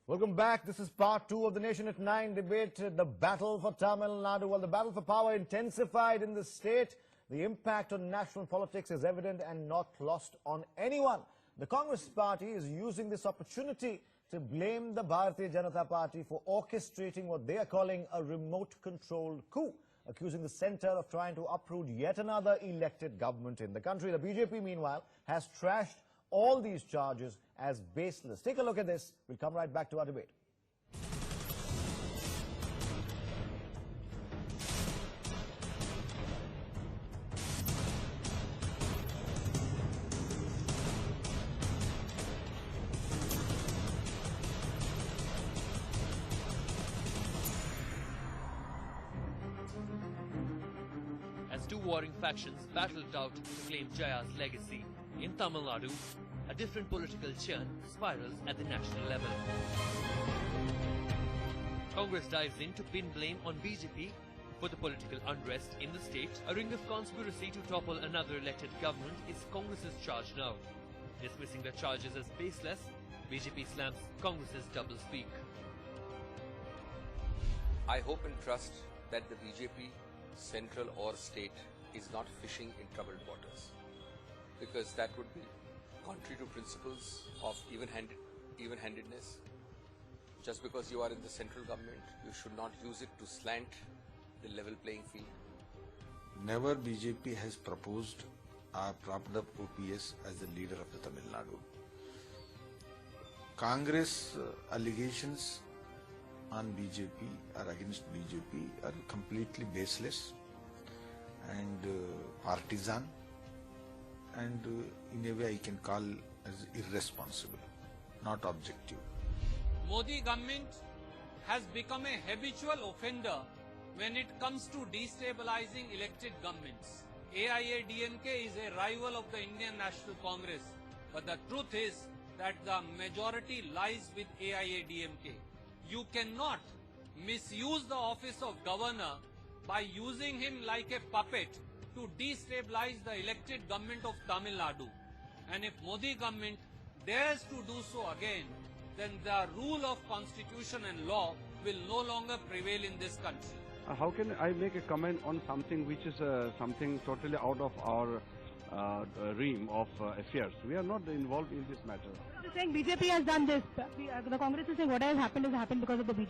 Welcome back. This is part 2 of the Nation at 9 debate, the battle for Tamil Nadu. Well, the battle for power intensified in the state. The impact on national politics is evident and not lost on anyone. The Congress party is using this opportunity to blame the Bharatiya Janata Party for orchestrating what they are calling a remote-controlled coup, accusing the centre of trying to uproot yet another elected government in the country. The BJP, meanwhile, has trashed all these charges as baseless. Take a look at this. We'll come right back to our debate. As two warring factions battled it out to claim Jaya's legacy, in Tamil Nadu, a different political churn spirals at the national level. Congress dives in to pin blame on BJP for the political unrest in the state. A ring of conspiracy to topple another elected government is Congress's charge now. Dismissing the charges as baseless, BJP slams Congress's doublespeak. I hope and trust that the BJP, central or state, is not fishing in troubled waters, because that would be contrary to principles of even-handedness. Just because you are in the central government, you should not use it to slant the level playing field. Never BJP has proposed or propped up OPS as the leader of the Tamil Nadu. Congress allegations on BJP or against BJP are completely baseless and partisan, and in a way I can call as irresponsible, not objective. Modi government has become a habitual offender when it comes to destabilizing elected governments. AIADMK is a rival of the Indian National Congress, but the truth is that the majority lies with AIADMK. You cannot misuse the office of governor by using him like a puppet to destabilize the elected government of Tamil Nadu. And if Modi government dares to do so again, then the rule of constitution and law will no longer prevail in this country. How can I make a comment on something which is something totally out of our realm of affairs? We are not involved in this matter. You're saying BJP has done this. The Congress is saying what has happened because of the BJP.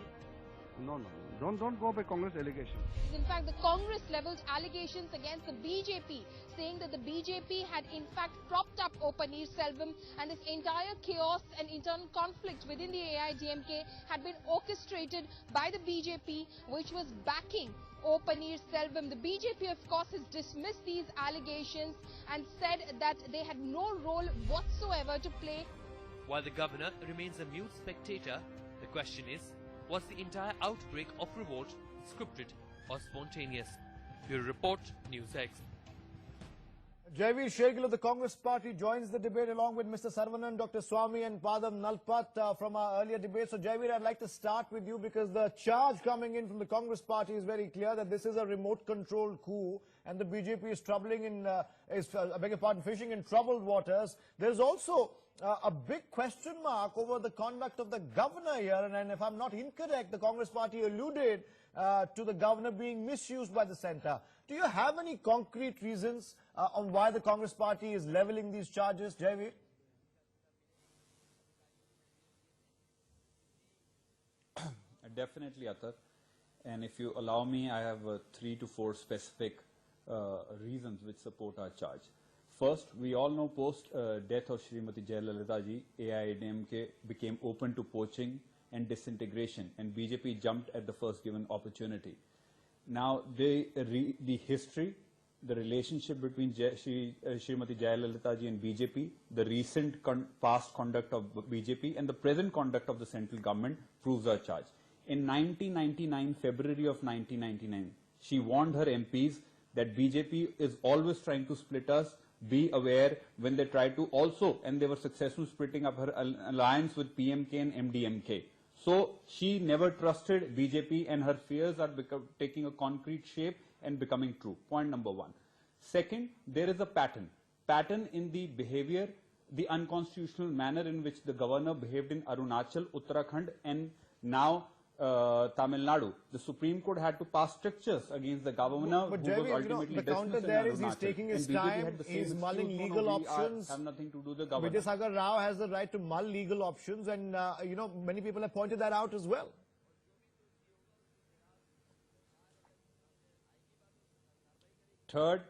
No. Don't go by Congress allegations. In fact, the Congress levelled allegations against the BJP, saying that the BJP had in fact propped up O. Selvam, and this entire chaos and internal conflict within the AIDMK had been orchestrated by the BJP, which was backing O. Selvam. The BJP, of course, has dismissed these allegations and said that they had no role whatsoever to play. While the governor remains a mute spectator, the question is, was the entire outbreak of revolt scripted or spontaneous? Bureau Report, News X. Jaiveer, Shergill of the Congress party joins the debate along with Mr. Saravanan, Dr. Swamy and Padam Nalpat from our earlier debate. So Jaiveer, I'd like to start with you because the charge coming in from the Congress party is very clear that this is a remote-controlled coup and the BJP is fishing in troubled waters. There's also a big question mark over the conduct of the governor here, and if I'm not incorrect, the Congress party alluded to the governor being misused by the centre. Do you have any concrete reasons on why the Congress party is levelling these charges, Jaiveer? Definitely, Atar. And if you allow me, I have 3 to 4 specific reasons which support our charge. First, we all know post-death of Srimati Jayalalitha ji, AIADMK became open to poaching and disintegration, and BJP jumped at the first given opportunity. Now, the history, the relationship between Srimati Jayalalitha ji and BJP, the recent past conduct of BJP, and the present conduct of the central government proves our charge. In 1999, February of 1999, she warned her MPs that BJP is always trying to split us. Be aware when they try to also, and they were successful splitting up her alliance with PMK and MDMK. So she never trusted BJP, and her fears are taking a concrete shape and becoming true. Point number 1. Second, there is a pattern in the behavior the unconstitutional manner in which the governor behaved in Arunachal, Uttarakhand, and now Tamil Nadu. The Supreme Court had to pass strictures against the governor But who was Jaiveer, ultimately the counter dismissed in there is he's Arunachal. taking his And BJP time, had the same he's mulling excuse, legal we options. have nothing to do with the governor. Vidyasagar Rao has the right to mull legal options, and many people have pointed that out as well. Third,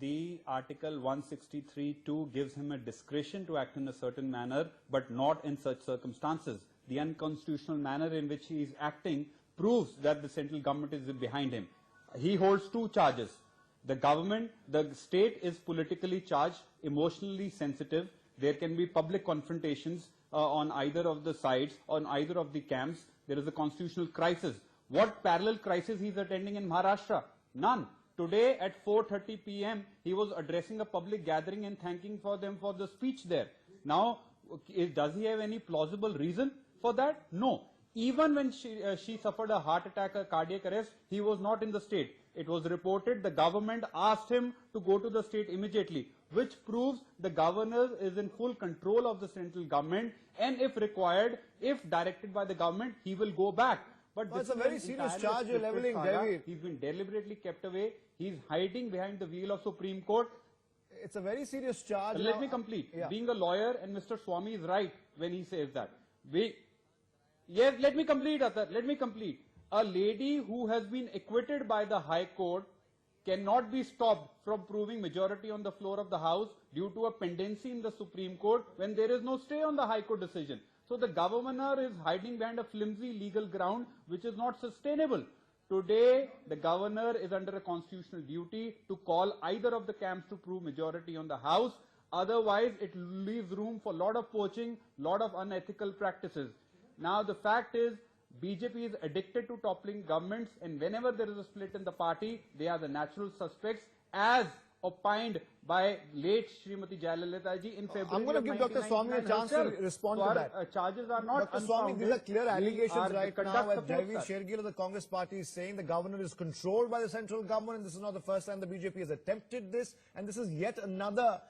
the Article 163(2) gives him a discretion to act in a certain manner, but not in such circumstances. The unconstitutional manner in which he is acting proves that the central government is behind him. He holds two charges. The government, the state is politically charged, emotionally sensitive. There can be public confrontations on either of the sides, on either of the camps. There is a constitutional crisis. What parallel crisis he is attending in Maharashtra? None. Today at 4:30 p.m. he was addressing a public gathering and thanking for them for the speech there. Now, does he have any plausible reason for that? No. Even when she suffered a heart attack, a cardiac arrest, he was not in the state. It was reported the government asked him to go to the state immediately, which proves the governor is in full control of the central government, and if required, if directed by the government, he will go back. But Well, this it's a is very an serious entirely charge you're scripted levelling, saga. Jaiveer. He's been deliberately kept away. He's hiding behind the wheel of Supreme Court. It's a very serious charge. Let Now, me complete. yeah. Being a lawyer, and Mr. Swami is right when he says that. Yes, let me complete, Atar. Let me complete. A lady who has been acquitted by the High Court cannot be stopped from proving majority on the floor of the House due to a pendency in the Supreme Court when there is no stay on the High Court decision. So the governor is hiding behind a flimsy legal ground which is not sustainable. Today, the governor is under a constitutional duty to call either of the camps to prove majority on the House. Otherwise, it leaves room for a lot of poaching, lot of unethical practices. Now, the fact is, BJP is addicted to toppling governments, and whenever there is a split in the party, they are the natural suspects, as opined by late Srimati Jayalalitha ji in February. I'm going to give Dr. Swami a chance to respond to that. Charges are not Dr. Swami, these are clear allegations right now, as Jaiveer that. Shergill of the Congress party is saying the governor is controlled by the central government, and this is not the first time the BJP has attempted this, and this is yet another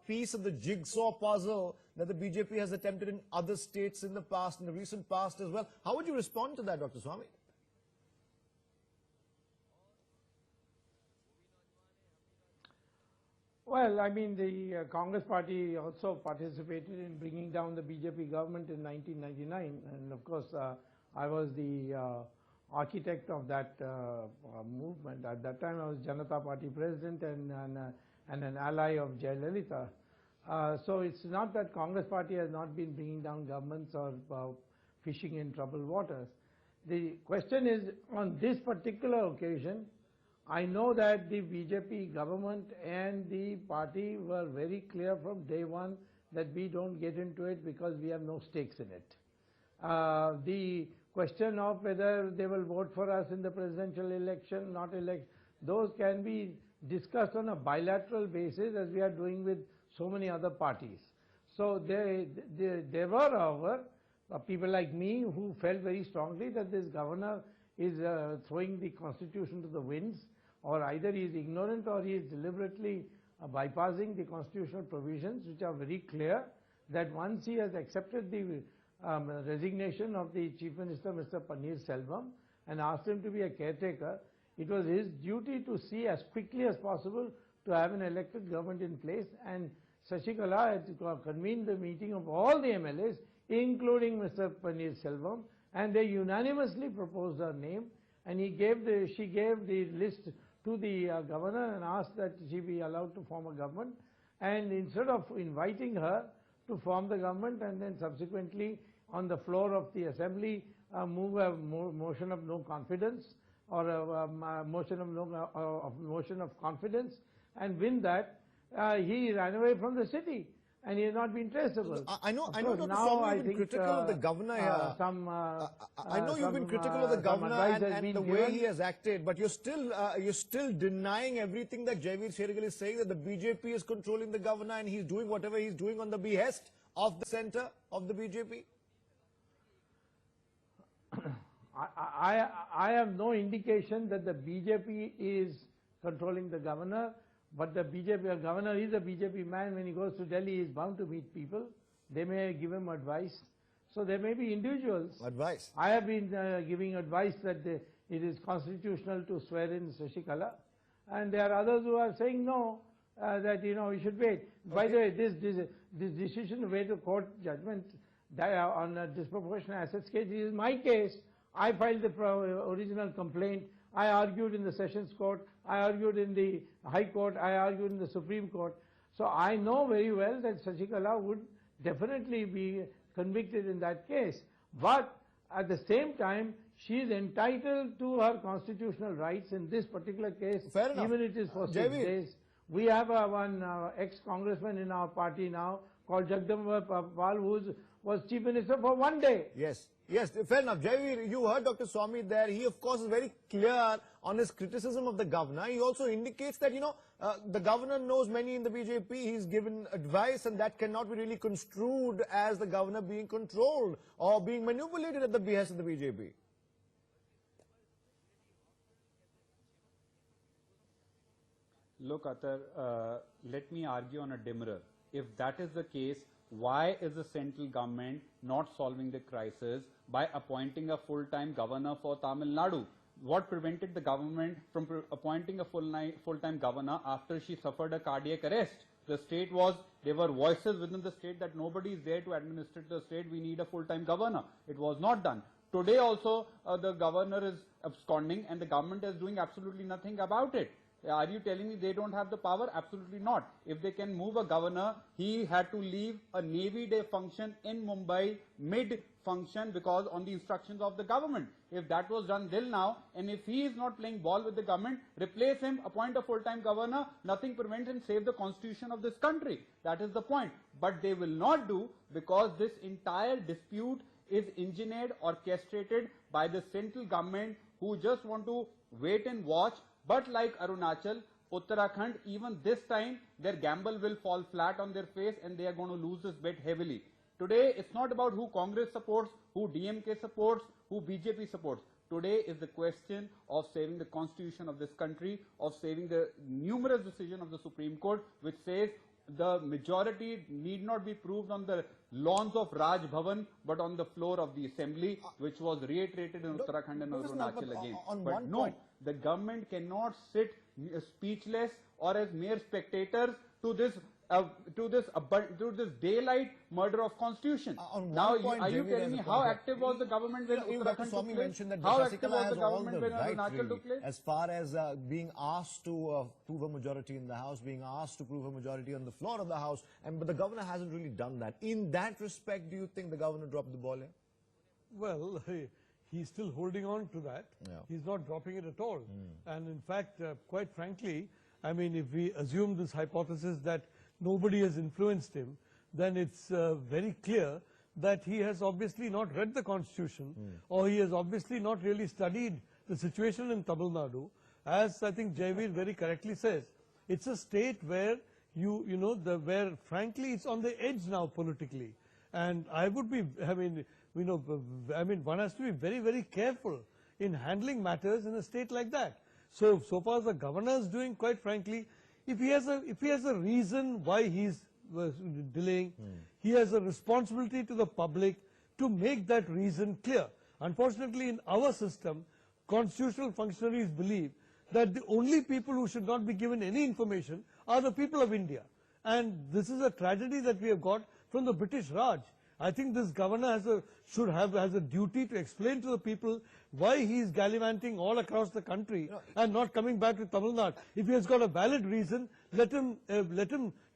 piece of the jigsaw puzzle that the BJP has attempted in other states in the past, in the recent past as well. How would you respond to that, Dr. Swami? Well, I mean, the Congress party also participated in bringing down the BJP government in 1999, and of course, I was the architect of that movement. At that time, I was Janata Party president and an ally of Jayalalitha. So it's not that Congress party has not been bringing down governments or fishing in troubled waters. The question is, on this particular occasion, I know that the BJP government and the party were very clear from day one that we don't get into it because we have no stakes in it. The question of whether they will vote for us in the presidential election, not elect, those can be discussed on a bilateral basis as we are doing with so many other parties. So there were, however, people like me who felt very strongly that this governor is throwing the constitution to the winds, or either he is ignorant or he is deliberately bypassing the constitutional provisions, which are very clear, that once he has accepted the resignation of the Chief Minister, Mr. Paneerselvam, and asked him to be a caretaker, it was his duty to see as quickly as possible to have an elected government in place, and Shashikala had convened the meeting of all the MLAs, including Mr. Paneerselvam, and they unanimously proposed her name, and she gave the list to the governor and asked that she be allowed to form a government. And instead of inviting her to form the government and then subsequently on the floor of the assembly move a motion of no confidence or a motion of confidence and win that, he ran away from the city. And he has not been traceable. I know, Dr. Swami, you've been critical of the governor here. I know you've been critical of the governor and the way he has acted, but you're still denying everything that Jaiveer Shergill is saying, that the BJP is controlling the governor and he's doing whatever he's doing on the behest of the center of the BJP. I have no indication that the BJP is controlling the governor, But the BJP governor is a BJP man. When he goes to Delhi, he is bound to meet people. They may give him advice. So there may be individuals. Advice. I have been giving advice that it is constitutional to swear in Shergill, and there are others who are saying no, that we should wait. Okay. By the way, this decision to wait a court judgment on a disproportionate assets case is my case. I filed the original complaint. I argued in the Sessions Court. I argued in the High Court. I argued in the Supreme Court. So I know very well that Shergill would definitely be convicted in that case. But at the same time, she is entitled to her constitutional rights in this particular case. Fair enough. Even it is for 6 days. We have one ex-congressman in our party now called Jagdamba Pal, who was Chief Minister for 1 day. Yes. Yes, fair enough. Jaiveer, you heard Dr. Swamy there. He, of course, is very clear on his criticism of the governor. He also indicates that, the governor knows many in the BJP. He's given advice, and that cannot be really construed as the governor being controlled or being manipulated at the behest of the BJP. Look, Atar, let me argue on a dimmer. If that is the case, why is the central government not solving the crisis by appointing a full-time governor for Tamil Nadu? What prevented the government from appointing a full-time governor after she suffered a cardiac arrest? There were voices within the state that nobody is there to administer the state, we need a full-time governor. It was not done. Today also, the governor is absconding and the government is doing absolutely nothing about it. Are you telling me they don't have the power? Absolutely not. If they can move a governor, he had to leave a Navy Day function in Mumbai mid-function because on the instructions of the government. If that was done till now, and if he is not playing ball with the government, replace him, appoint a full-time governor, nothing prevents him, save the constitution of this country. That is the point. But they will not do because this entire dispute is engineered, orchestrated by the central government who just want to wait and watch. But like Arunachal, Uttarakhand, even this time, their gamble will fall flat on their face and they are going to lose this bet heavily. Today, it's not about who Congress supports, who DMK supports, who BJP supports. Today is the question of saving the constitution of this country, of saving the numerous decisions of the Supreme Court, which says the majority need not be proved on the lawns of Raj Bhavan, but on the floor of the assembly, which was reiterated in Uttarakhand and Arunachal again. But no, the government cannot sit speechless or as mere spectators to this daylight murder of constitution. Now, are you telling me how active was the government when Uttarakhand took place? How active was the government when Arunachal took place? As far as being asked to prove a majority in the House, being asked to prove a majority on the floor of the House, but the governor hasn't really done that. In that respect, do you think the governor dropped the ball here? Well, he's still holding on to that. Yeah. He's not dropping it at all. And in fact, quite frankly, I mean, if we assume this hypothesis that nobody has influenced him, then it's very clear that he has obviously not read the constitution or he has obviously not really studied the situation in Tamil Nadu. As I think Jaiveer very correctly says, it's a state where where frankly it's on the edge now politically. And I would be, one has to be very, very careful in handling matters in a state like that. So far as the governor is doing, quite frankly, if he has a reason why he's delaying, he has a responsibility to the public to make that reason clear. Unfortunately, in our system, constitutional functionaries believe that the only people who should not be given any information are the people of India. And this is a tragedy that we have got from the British Raj. I think this governor has a duty to explain to the people why he is gallivanting all across the country and not coming back to Tamil Nadu. If he has got a valid reason, let him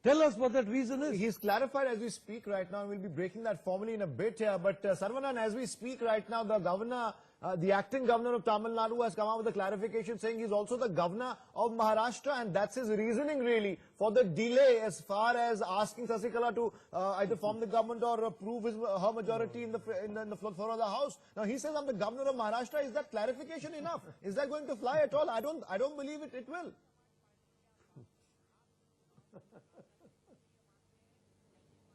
tell us what that reason is. He's clarified as we speak right now. We'll be breaking that formally in a bit here. But Saravanan, as we speak right now, the governor, the acting governor of Tamil Nadu has come out with a clarification saying he's also the governor of Maharashtra, and that's his reasoning really for the delay as far as asking Shergill to either form the government or approve her majority in the floor of the House. Now he says, I'm the governor of Maharashtra. Is that clarification enough? Is that going to fly at all? I don't believe it will.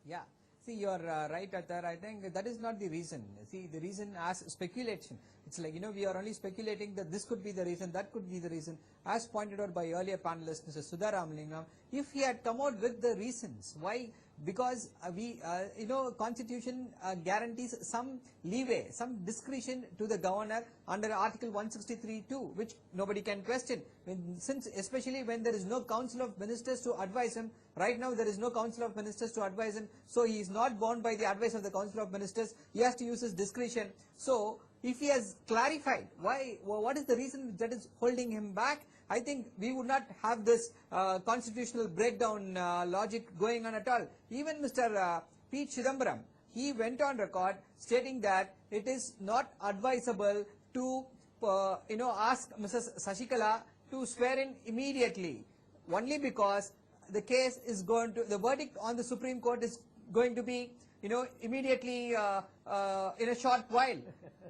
Yeah. See, you're right, Athar. I think that is not the reason. See, the reason as speculation. It's like, we are only speculating that this could be the reason, that could be the reason. As pointed out by earlier panelist, Mr. Sudha Ramalingam, if he had come out with the reasons, why? Because Constitution guarantees some leeway, some discretion to the governor under Article 163(2), which nobody can question. Especially when there is no Council of Ministers to advise him. Right now there is no Council of Ministers to advise him, so he is not bound by the advice of the Council of Ministers. He has to use his discretion. So if he has clarified what is the reason that is holding him back, I think we would not have this constitutional breakdown logic going on at all. Even Mr. P. Chidambaram, he went on record stating that it is not advisable to ask Mrs. Sashikala to swear in immediately, only because the case is the verdict on the Supreme Court is going to be immediately in a short while.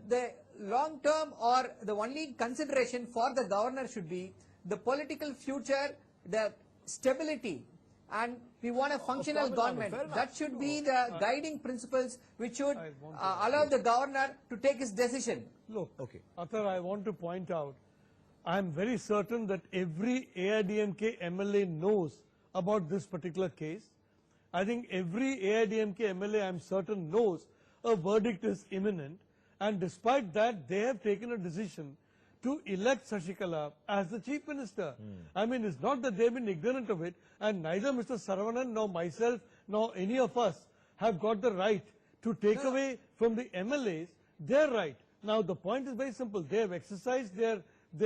The long term or the only consideration for the governor should be the political future, the stability, and we want a functional government. That should be the guiding principles which should allow the governor to take his decision. Look, Athar, I want to point out, I am very certain that every AIDMK MLA knows about this particular case. I think every AIDMK MLA, I am certain, knows a verdict is imminent, and despite that, they have taken a decision to elect Sashikala as the Chief Minister. I mean, it's not that they've been ignorant of it, and neither Mr. Saravanan, nor myself, nor any of us have got the right to take away from the MLAs their right. Now, the point is very simple. They have exercised their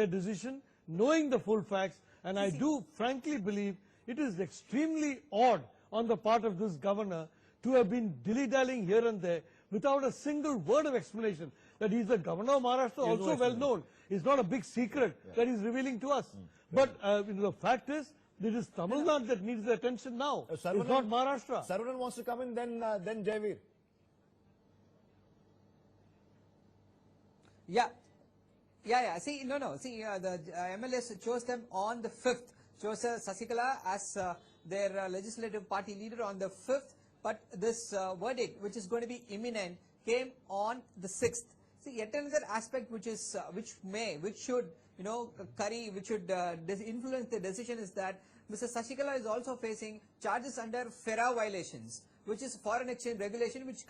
decision, knowing the full facts, and I do frankly believe it is extremely odd on the part of this governor to have been dilly-dallying here and there without a single word of explanation. That he is the governor of Maharashtra, also well known. It's not a big secret that he's revealing to us. But the fact is, it is Tamil Nadu that needs the attention now. It's not Maharashtra. Saravanan wants to come in, then Jaiveer. Yeah. See, the MLS chose them on the 5th. Chose Sasikala as their legislative party leader on the 5th. But this verdict, which is going to be imminent, came on the 6th. See, yet another aspect which should influence the decision is that Mr. Sashikala is also facing charges under FERA violations, which is foreign exchange regulation, which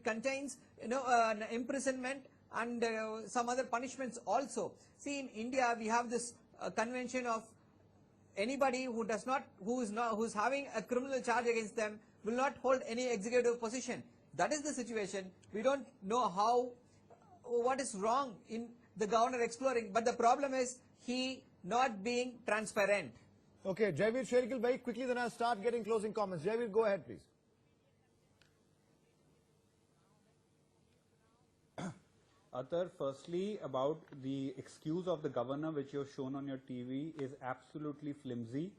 contains an imprisonment and some other punishments also. See, in India we have this convention of anybody who is having a criminal charge against them will not hold any executive position. That is the situation. We don't know what is wrong in the governor exploring, but the problem is he not being transparent. Okay, Jaiveer, Shergill, very quickly, then I'll start getting closing comments. Jaiveer, go ahead, please. Athar, firstly, about the excuse of the governor which you have shown on your TV is absolutely flimsy.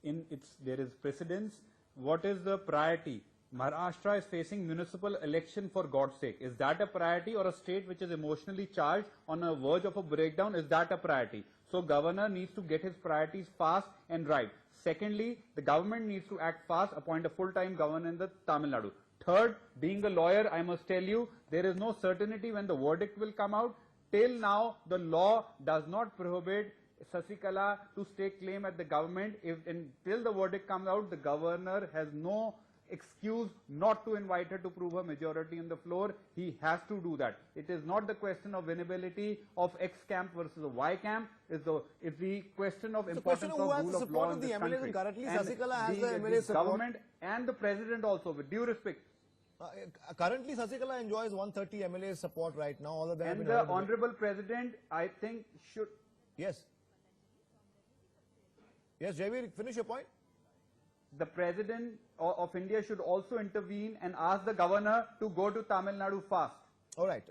There is precedence. What is the priority? Maharashtra is facing municipal election, for God's sake. Is that a priority, or a state which is emotionally charged on a verge of a breakdown? Is that a priority? So governor needs to get his priorities fast and right. Secondly, the government needs to act fast, appoint a full-time governor in the Tamil Nadu. Third, being a lawyer, I must tell you, there is no certainty when the verdict will come out. Till now, the law does not prohibit Sasikala to stake claim at the government. Until the verdict comes out, the governor has no excuse not to invite her to prove her majority on the floor. He has to do that. It is not the question of winnability of X camp versus a Y camp. It's the question of importance of rule of law in this country. Currently, Sasikala has the MLA the support. Government and the president also, with due respect. Currently, Sasikala enjoys 130 MLA support right now. All of them. And the honorable president, I think, should. Yes. Yes, Jaiveer, finish your point. The president of India should also intervene and ask the governor to go to Tamil Nadu fast. All right,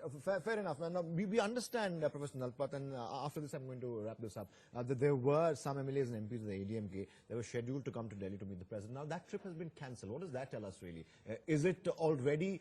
fair enough. Now, we understand, Professor Nalpat, and after this I'm going to wrap this up, that there were some MLAs and MPs of the ADMK that were scheduled to come to Delhi to meet the President. Now, that trip has been cancelled. What does that tell us, really? Is it already,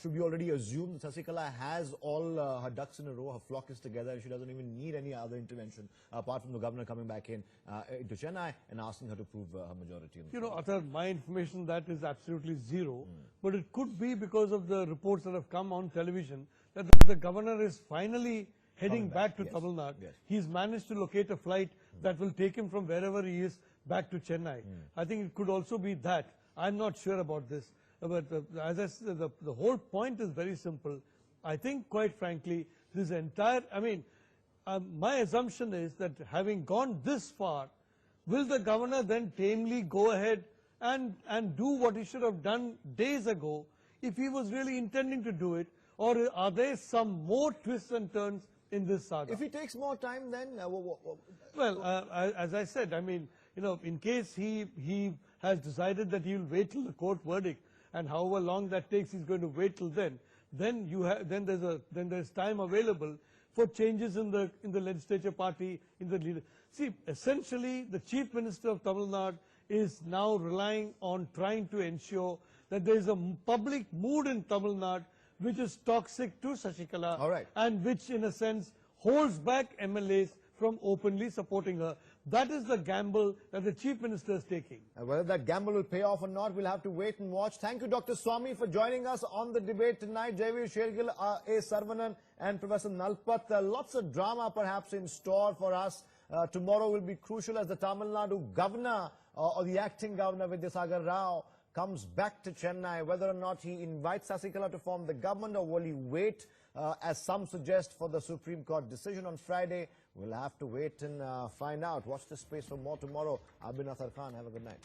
should we already assume that Sasikala has all her ducks in a row, her flock is together, and she doesn't even need any other intervention, apart from the governor coming back into Chennai and asking her to prove her majority? You know, Athar, my information that is absolutely zero, but it could be because of the reports that have come on television that the governor is finally heading back to Tamil Nadu. Yes. He's managed to locate a flight that will take him from wherever he is back to Chennai. I think it could also be that. I'm not sure about this. But as I said, the whole point is very simple. I think, quite frankly, this entire, my assumption is that having gone this far, will the governor then tamely go ahead and do what he should have done days ago if he was really intending to do it? Or are there some more twists and turns in this saga? If he takes more time, then well, as I said, in case he has decided that he will wait till the court verdict, and however long that takes, he's going to wait till then. Then there's time available for changes in the legislature party, in the leader. See, essentially, the Chief Minister of Tamil Nadu is now relying on trying to ensure that there is a public mood in Tamil Nadu which is toxic to Sasikala, and which in a sense holds back MLAs from openly supporting her. That is the gamble that the Chief Minister is taking. Whether that gamble will pay off or not, we'll have to wait and watch. Thank you, Dr. Swami, for joining us on the debate tonight. Jaiveer, Shergill, A. Sarvanan and Professor Nalpat. Lots of drama perhaps in store for us. Tomorrow will be crucial as the Tamil Nadu governor or the acting governor Vidyasagar Rao comes back to Chennai. Whether or not he invites Sasikala to form the government, or will he wait, as some suggest, for the Supreme Court decision on Friday? We'll have to wait and find out. Watch this space for more tomorrow. I've been Athar Khan. Have a good night.